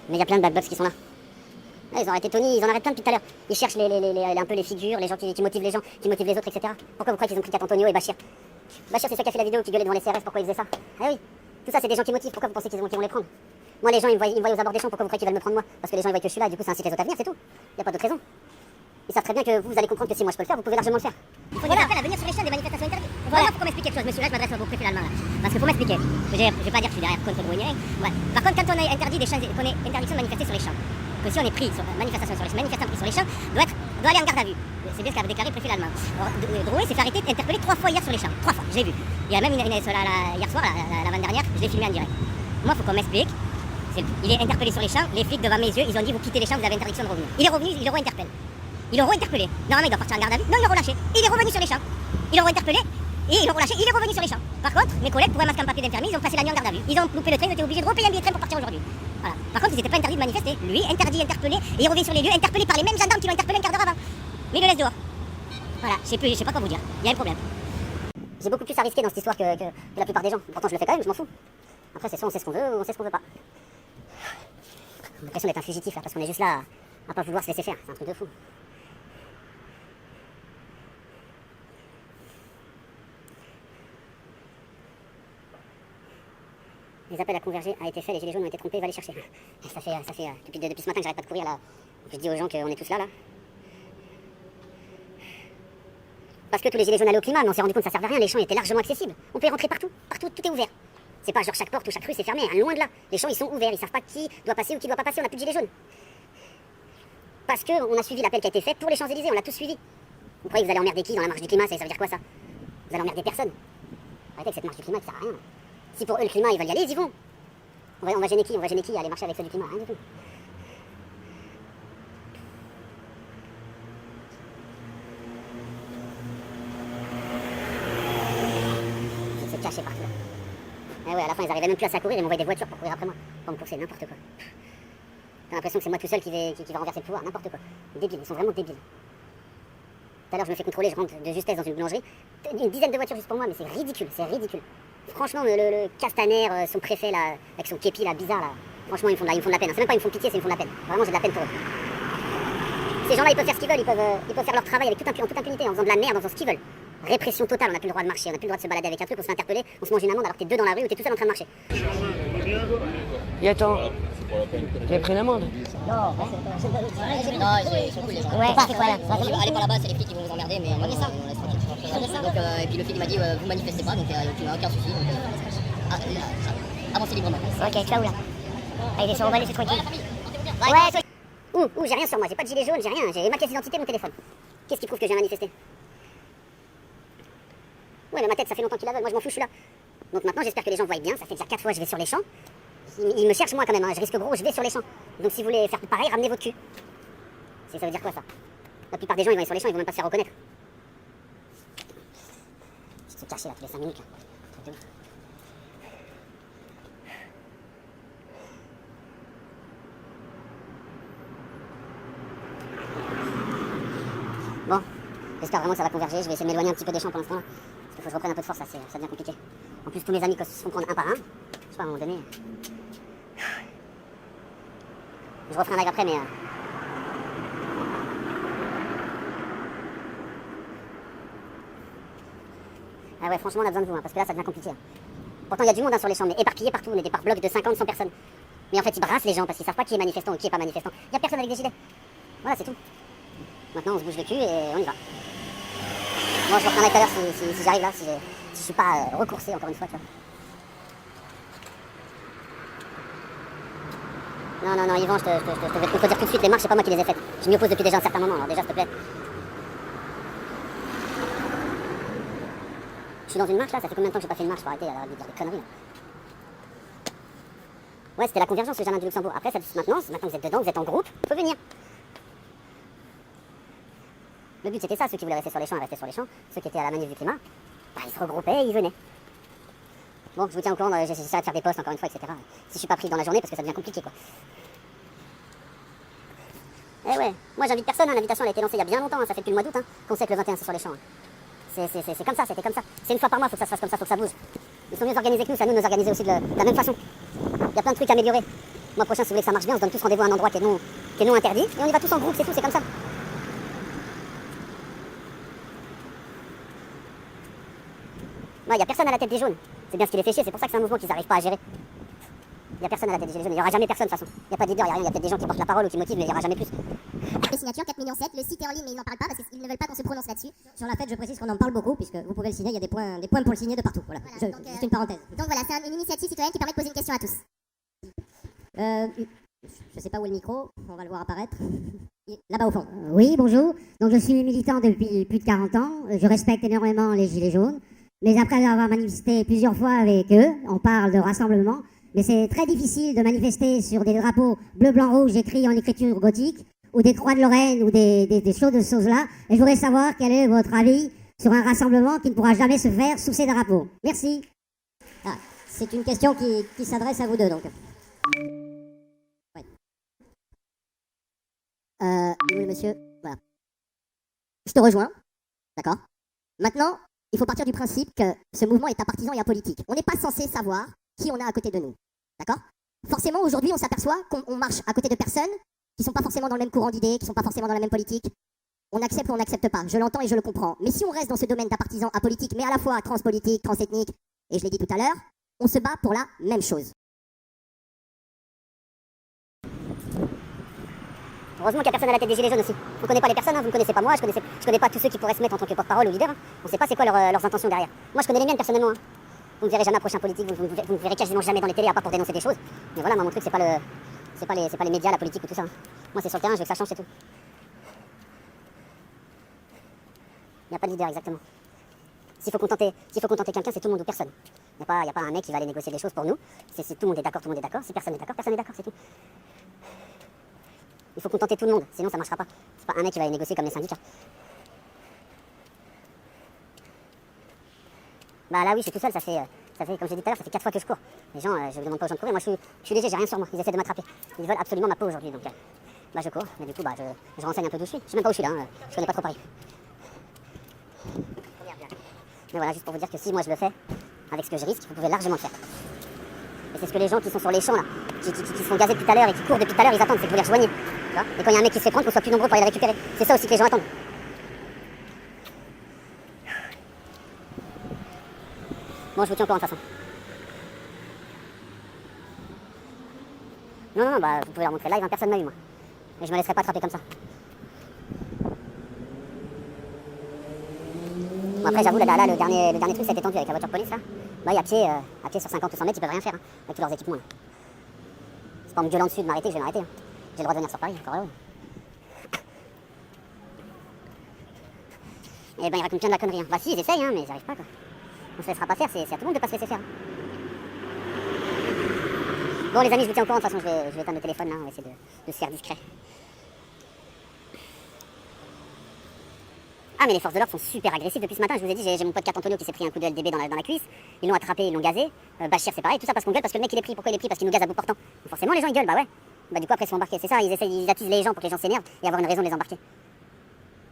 Mais il y a plein de bad bugs qui sont là. Ouais, ils ont arrêté Tony, ils en arrêtent plein depuis tout à l'heure. Ils cherchent un peu les figures, les gens qui motivent les gens, qui motivent les autres, etc. Pourquoi vous croyez qu'ils ont pris Antonio et Bachir? Bachir, c'est celui qui a fait la vidéo qui gueulait devant les CRS, pourquoi il faisait ça? Ah oui, tout ça c'est des gens qui motivent, pourquoi vous pensez qu'ils vont les prendre? Moi les gens ils me voient aux abords des champs, pourquoi vous croyez qu'ils veulent me prendre moi? Parce que les gens ils voient que je suis là, du coup ça incite les autres à venir, c'est tout. Y a pas d'autre raison. Ils savent très bien que vous allez comprendre que si moi je peux le faire, vous pouvez largement le faire. Il faut des appels à venir sur les chaînes des manifestations interdites. Voilà, faut qu'on m'explique quelque chose, monsieur, là je m'adresse à vos préfets allemands là. Parce qu'il faut m'expliquer. Je vais pas dire que je suis derrière contre le Wayne. Ouais. Par contre, quand on est interdit des chaînes, qu'on est interdiction de manifester sur les champs, que si on est pris sur manifestation sur les manifestants pris sur les champs, doit aller en garde à vue. C'est bien ce qu'avait déclaré le préfet allemand. Drouet s'est fait arrêter, interpellé 3 fois hier sur les champs. 3 fois, j'ai vu. Il y a même hier soir, l'avant-dernière, je l'ai filmé en direct. Moi, faut qu'on m'explique. Il est interpellé sur les champs, les flics devant mes yeux, ils ont dit vous quittez les champs, vous avez interdiction de revenir. Il est revenu, il le re-interpelle. Ils l'ont re-interpellé. Normalement, il doit partir en garde à vue. Non, ils l'ont relâché. Il est revenu sur les champs. Ils l'ont re-interpellé et ils l'ont relâché. Il est revenu sur les champs. Par contre, mes collègues, pour un masque en papier d'infirmier, ils ont passé la nuit en garde à vue. Ils ont loupé le train, ils étaient obligés de repayer un billet de train pour partir aujourd'hui. Voilà. Par contre, ils n'étaient pas interdits de manifester. Lui, interdit, interpellé, et il revient sur les lieux, interpellé par les mêmes gendarmes qui l'ont interpellé un quart d'heure avant. Mais il le laisse dehors. Voilà, je sais pas quoi vous dire. Il y a un problème. J'ai beaucoup plus à risquer dans cette histoire que la plupart des gens. Pourtant, je le fais quand même, je m'en fous. Après, c'est soit on sait ce qu'on veut, ou on sait ce qu'on veut pas. J'ai l'impression d'être un fugitif là, parce qu'on est juste là à pas vouloir se laisser faire. C'est un truc de fou. Les appels à converger a été fait, les gilets jaunes ont été trompés, va les chercher. Ça fait depuis ce matin que j'arrête pas de courir là. Je dis aux gens qu'on est tous là. Parce que tous les gilets jaunes allaient au climat, mais on s'est rendu compte que ça servait à rien, les champs étaient largement accessibles. On peut y rentrer partout, tout est ouvert. C'est pas genre chaque porte ou chaque rue c'est fermé, hein, loin de là. Les champs ils sont ouverts, ils savent pas qui doit passer ou qui doit pas passer, on n'a plus de gilets jaunes. Parce qu'on a suivi l'appel qui a été fait pour les Champs-Élysées, on l'a tous suivi. Vous croyez que vous allez emmerder qui dans la marche du climat, ça veut dire quoi ça? Vous allez emmerder personne. Arrêtez avec cette marche du climat qui sert à rien. Si pour eux le climat ils veulent y aller, ils y vont. On va gêner qui? On va gêner qui à aller marcher avec ceux du climat? Rien du tout. Ils se cachaient partout là. Ah ouais, à la fin ils arrivaient même plus à s'accourir, ils m'envoyaient des voitures pour courir après moi. Pour me courser, n'importe quoi. T'as l'impression que c'est moi tout seul qui va renverser le pouvoir, n'importe quoi. Débiles, ils sont vraiment débiles. Tout à l'heure je me fais contrôler, je rentre de justesse dans une boulangerie. Une dizaine de voitures juste pour moi, mais c'est ridicule, c'est ridicule. Franchement, le Castaner, son préfet là, avec son képi là, bizarre là, franchement ils me font de la peine. C'est même pas ils me font pitié, c'est ils me font de la peine. Vraiment j'ai de la peine pour eux. Ces gens-là ils peuvent faire ce qu'ils veulent, ils peuvent faire leur travail avec en toute impunité, en faisant de la merde, en faisant ce qu'ils veulent. Répression totale, on n'a plus le droit de marcher, on n'a plus le droit de se balader avec un truc, on se fait interpeller, on se mange une amende alors que t'es deux dans la rue ou t'es tout seul en train de marcher. Et attends, tu as pris l'amende? Non, ils sont cool les gens. Ouais, c'est quoi là? Allez par là-bas, c'est les flics qui vont vous emmerder, mais on laisse ça. Donc, et puis le flic il m'a dit vous manifestez pas, donc tu n'as aucun souci. Avancez librement. Ok, tu vas où là? Allez, on va laisser tranquille. Ouais, Ouh, j'ai rien sur moi, j'ai pas de gilet jaune, j'ai rien, j'ai ma pièce d'identité, mon téléphone. Qu'est-ce qui prouve que j'ai manifesté? Ouais, mais ma tête, ça fait longtemps qu'ils la veulent, moi je m'en fous, je suis là. Donc maintenant, j'espère que les gens voient bien, ça fait déjà 4 fois que je vais sur les champs. Ils me cherchent moi quand même, hein. Je risque gros, je vais sur les champs. Donc si vous voulez faire pareil, ramenez votre cul. Ça veut dire quoi ça? La plupart des gens, ils vont aller sur les champs, ils vont même pas se faire reconnaître. Je vais se cacher là, tous les 5 minutes là. Bon, j'espère vraiment que ça va converger, je vais essayer de m'éloigner un petit peu des champs pour l'instant là. Parce qu'il faut que je reprenne un peu de force, ça devient compliqué. En plus tous mes amis se font prendre un par un. Je sais pas, à un moment donné. Je referai un live après mais... Ah ouais, franchement on a besoin de vous, hein, parce que là ça devient compliqué. Hein. Pourtant il y a du monde hein, sur les champs, mais éparpillés partout, on est des par blocs de 50, 100 personnes. Mais en fait ils brassent les gens parce qu'ils savent pas qui est manifestant ou qui est pas manifestant. Il y a personne avec des gilets. Voilà, c'est tout. Maintenant on se bouge le cul et on y va. Moi je reprendrai tout à l'heure si j'arrive là, si je suis pas recoursé encore une fois, tu vois. Non, Yvan, je vais te contredire tout de suite, les marches c'est pas moi qui les ai faites. Je m'y oppose depuis déjà un certain moment, alors déjà s'il te plaît. Je suis dans une marche là, ça fait combien de temps que j'ai pas fait une marche pour arrêter de dire des conneries là. Ouais, c'était la convergence le jardin du Luxembourg. Après cette maintenance, maintenant que vous êtes dedans, vous êtes en groupe, faut venir. Le but c'était ça, ceux qui voulaient rester sur les champs, restaient sur les champs. Ceux qui étaient à la manif du climat, bah, ils se regroupaient et ils venaient. Bon, je vous tiens au courant, j'essaierai de faire des posts encore une fois, etc. Si je suis pas pris dans la journée parce que ça devient compliqué quoi. Eh ouais, moi j'invite personne, hein. L'invitation elle a été lancée il y a bien longtemps, hein. Ça fait depuis le mois d'août hein, qu'on sait que le 21 c'est sur les champs. Hein. C'est comme ça, c'était comme ça. C'est une fois par mois, faut que ça se fasse comme ça, faut que ça bouge. Ils sont mieux organisés que nous, c'est à nous de nous organiser aussi de la même façon. Il y a plein de trucs à améliorer. Mois prochain, si vous voulez que ça marche bien, on se donne tous rendez-vous à un endroit qui est non interdit, et on y va tous en groupe, c'est tout, c'est comme ça. Il n'y a personne à la tête des jaunes. C'est bien ce qui les fait chier, c'est pour ça que c'est un mouvement qu'ils n'arrivent pas à gérer. Il n'y a personne à la tête des gilets jaunes, il n'y aura jamais personne de toute façon. Il n'y a pas de leader, il n'y a rien, il y a peut-être des gens qui portent la parole ou qui motivent, mais il n'y aura jamais plus. Les signatures, 4,7 millions, le site est en ligne mais ils n'en parlent pas parce qu'ils ne veulent pas qu'on se prononce là-dessus. Sur la fête, je précise qu'on en parle beaucoup, puisque vous pouvez le signer, il y a des points pour le signer de partout. Voilà, Voilà, donc, juste une parenthèse. Donc voilà, c'est une initiative citoyenne qui permet de poser une question à tous. Je sais pas où est le micro, on va le voir apparaître. Là-bas au fond. Oui, bonjour. Donc je suis militant depuis plus de 40 ans. Je respecte énormément les Gilets jaunes. Mais après avoir manifesté plusieurs fois avec eux, on parle de rassemblement. Mais c'est très difficile de manifester sur des drapeaux bleu, blanc, rouge écrits en écriture gothique, ou des croix de Lorraine, ou des choses de ce choses-là. Et je voudrais savoir quel est votre avis sur un rassemblement qui ne pourra jamais se faire sous ces drapeaux. Merci. Ah, c'est une question qui s'adresse à vous deux, donc. Ouais. Oui, monsieur. Voilà. Je te rejoins. D'accord. Maintenant, il faut partir du principe que ce mouvement est apartisan et apolitique. On n'est pas censé savoir qui on a à côté de nous. D'accord. Forcément, aujourd'hui, on s'aperçoit qu'on marche à côté de personnes qui ne sont pas forcément dans le même courant d'idées, qui ne sont pas forcément dans la même politique. On accepte ou on n'accepte pas. Je l'entends et je le comprends. Mais si on reste dans ce domaine d'apartisan apolitique, mais à la fois transpolitique, transethnique, et je l'ai dit tout à l'heure, on se bat pour la même chose. Heureusement qu'il n'y a personne à la tête des gilets jaunes aussi. On ne connaît pas les personnes, hein. Vous ne connaissez pas moi, je connais pas tous ceux qui pourraient se mettre en tant que porte-parole ou leader. Hein. On ne sait pas c'est quoi leurs intentions derrière. Moi je connais les miennes personnellement. Hein. Vous ne verrez jamais approcher un politique, vous ne verrez quasiment jamais dans les télés à part pour dénoncer des choses. Mais voilà, moi mon truc c'est pas les médias, la politique ou tout ça. Hein. Moi c'est sur le terrain, je veux que ça change, c'est tout. Il n'y a pas de leader exactement. S'il faut contenter quelqu'un, c'est tout le monde ou personne. Il n'y a pas un mec qui va aller négocier des choses pour nous. C'est tout le monde est d'accord, tout le monde est d'accord. Si personne n'est d'accord, personne n'est d'accord, c'est tout. Il faut contenter tout le monde, sinon ça marchera pas. C'est pas un mec qui va aller négocier comme les syndicats. Bah là oui, je suis tout seul, ça fait comme je l'ai dit tout à l'heure, ça fait 4 fois que je cours. Les gens, je ne demande pas aux gens de courir, moi je suis léger, j'ai rien sur moi, ils essaient de m'attraper. Ils veulent absolument ma peau aujourd'hui, donc bah je cours, mais du coup bah je renseigne un peu d'où je suis. Je sais même pas où je suis là, hein. Je connais pas trop Paris. Mais voilà, juste pour vous dire que si moi je le fais, avec ce que je risque, vous pouvez largement le faire. Et c'est ce que les gens qui sont sur les champs là, qui se font gazer depuis tout à l'heure et qui courent depuis tout à l'heure, ils attendent, c'est que vous les rejoignez. Tu vois. Et quand il y a un mec qui se fait prendre, qu'on soit plus nombreux pour aller le récupérer. C'est ça aussi que les gens attendent. Bon, je vous tiens au courant de toute façon. Non, bah vous pouvez leur montrer live, hein, personne m'a eu moi. Et je me laisserai pas attraper comme ça. Bon, après j'avoue, là le dernier truc, ça a été tendu avec la voiture de police là. Bah, à pied sur 50 ou 100 mètres, ils peuvent rien faire, hein, avec tous leurs équipements là. C'est pas en me gueulant dessus de m'arrêter que je vais m'arrêter. Hein. J'ai le droit de venir sur Paris, encore heureux. Et ben ils racontent bien de la connerie. Hein. Bah si, ils essayent, hein, mais ils arrivent pas quoi. On se laissera pas faire, c'est à tout le monde de pas se laisser faire. Hein. Bon les amis, je vous tiens au courant, de toute façon je vais éteindre le téléphone là, on va essayer de se faire discret. Ah mais les forces de l'ordre sont super agressives depuis ce matin, je vous ai dit, j'ai mon pote Cat Antonio qui s'est pris un coup de LDB dans la cuisse, ils l'ont attrapé, ils l'ont gazé, Bachir c'est pareil, tout ça parce qu'on gueule, parce que le mec il est pris, pourquoi il est pris? Parce qu'il nous gaze à bout portant. Donc forcément les gens ils gueulent, bah ouais. Bah du coup après ils sont embarqués, c'est ça, ils attisent les gens pour que les gens s'énervent et avoir une raison de les embarquer.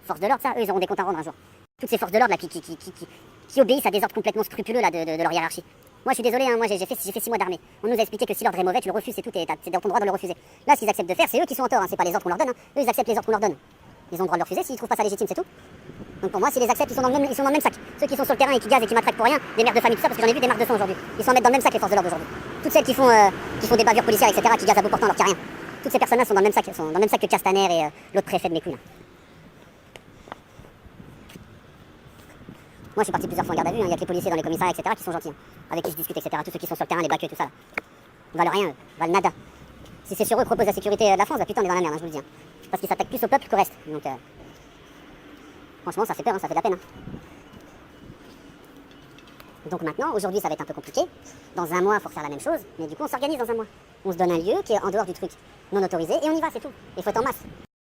Forces de l'ordre ça, eux ils auront des comptes à rendre un jour. Toutes ces forces de l'ordre là qui obéissent à des ordres complètement scrupuleux là de leur hiérarchie. Moi je suis désolé, hein, moi j'ai fait 6 mois d'armée. On nous a expliqué que si l'ordre est mauvais, tu le refuses, c'est tout, c'est dans ton droit de le refuser. Là ce qu'ils acceptent de faire, c'est eux qui sont en tort, hein, c'est pas les ordres qu'on leur donne, hein. Eux ils acceptent les ordres qu'on leur donne. Ils ont le droit de le refuser s'ils trouvent pas ça légitime, c'est tout. Donc pour moi, s'ils les acceptent, ils sont dans le même sac. Ceux qui sont sur le terrain et qui gazent et qui matraquent pour rien, des mères de famille, tout ça, parce que j'en ai vu des marques de sang aujourd'hui. Ils sont en mettent dans le même sac les forces de l'ordre aujourd'hui. Toutes celles qui font des bavures policières, etc., qui gazent à bout portant alors qu'il n'y a rien. Toutes ces personnes-là sont dans le même sac, que Castaner et l'autre préfet de mes couilles. Là. Moi je suis parti plusieurs fois en garde à vue, il y a que les policiers dans les commissariats, etc., qui sont gentils, hein, avec qui je discute, etc. Tous ceux qui sont sur le terrain, les baqueux, tout ça. Là. Ils valent rien, ils valent nada. Si c'est sur eux que repose la sécurité de la France, bah putain on est dans la merde, hein, je vous le dis. Hein. Parce qu'ils s'attaquent plus au peuple qu'au reste. Donc franchement ça fait peur, hein, ça fait de la peine. Hein. Donc maintenant, aujourd'hui ça va être un peu compliqué. Dans un mois, il faut refaire la même chose, mais du coup on s'organise dans un mois. On se donne un lieu qui est en dehors du truc non autorisé et on y va, c'est tout. Il faut être en masse.